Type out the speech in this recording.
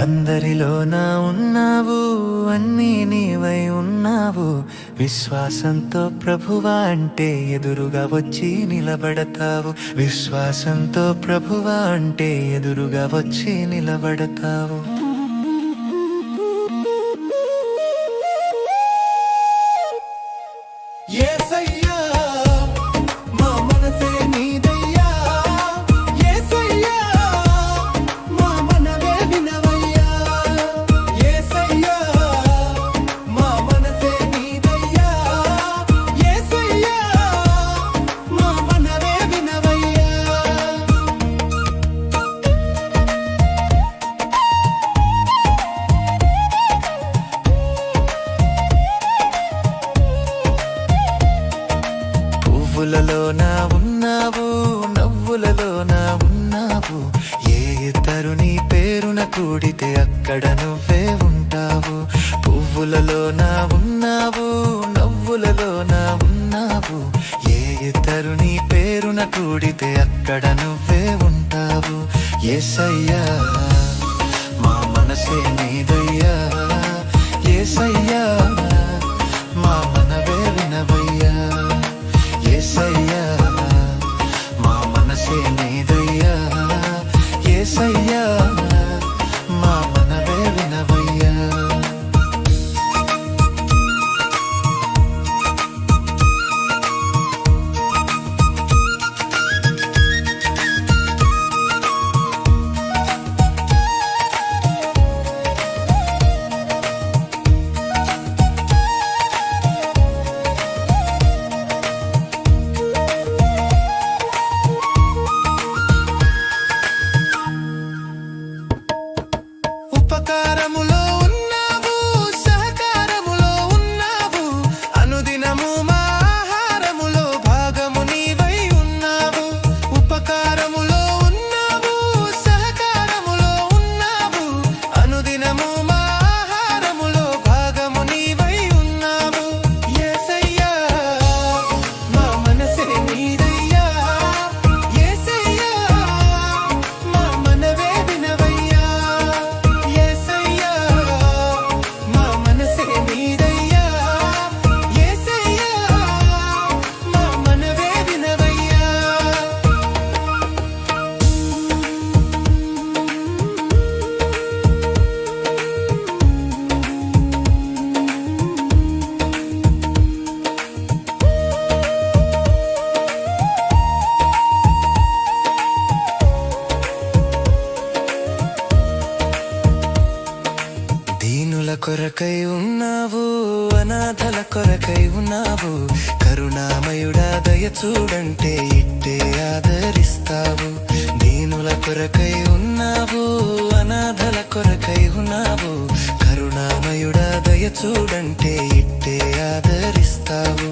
అందరిలోన ఉన్నావు, అన్నీ నీవై ఉన్నావు. విశ్వాసంతో ప్రభువా అంటే ఎదురుగా వచ్చి నిలబడతావు. విశ్వాసంతో ప్రభువా అంటే ఎదురుగా వచ్చి నిలబడతావు. యేసయ్యా మా మనసే నీదయ్యా, యేసయ్యా మా మనవే వినవయ్యా, యేసయ్యా మా మనసే నీదయ్యా, యేసయ్యా మా మనవే వినవయ్యా. పువ్వులలోన ఉన్నావు, నవ్వులలోన ఉన్నావు. ఏ ఇద్దరు నీ పేరున కూడితే అక్కడ నువ్వే ఉంటావు. పువ్వులలోన ఉన్నావు, నవ్వులలోన ఉన్నావు. ఏ ఇద్దరు నీ పేరున కూడితే అక్కడ నువ్వే ఉంటావు. యేసయ్యా మా మనసే నీదయ్యా, యేసయ్యా మా మనవే వినవయ్యా, యేసయ్యా మా మనసే నీదయ్యా, యేసయ్యా మా మనవే వినవయ్యా. ఉపకారములో ఉన్నావు, సహకారములో ఉన్నావు. అనుదినము మా ఆహారములో భాగము నీవై ఉన్నావు. ఉపకారములో ఉన్నావు, సహకారములో ఉన్నావు. అనుదినము మా ఆహారములో భాగము నీవై ఉన్నావు. యేసయ్యా మా మనసే నీదయ్యా, యేసయ్యా మా మనవే వినవయ్యా, యేసయ్యా మా మనసే నీదయ్యా, యేసయ్యా మా మనవే వినవయ్యా. దీనుల కొరకై ఉన్నావు, అనాథల కొరకై ఉన్నావు. కరుణామయుడా దయ చూడంటే ఇట్టే ఆదరిస్తావు. దీనుల కొరకై ఉన్నావు, అనాథల కొరకై ఉన్నావు. కరుణామయుడా దయ చూడంటే ఇట్టే ఆదరిస్తావు.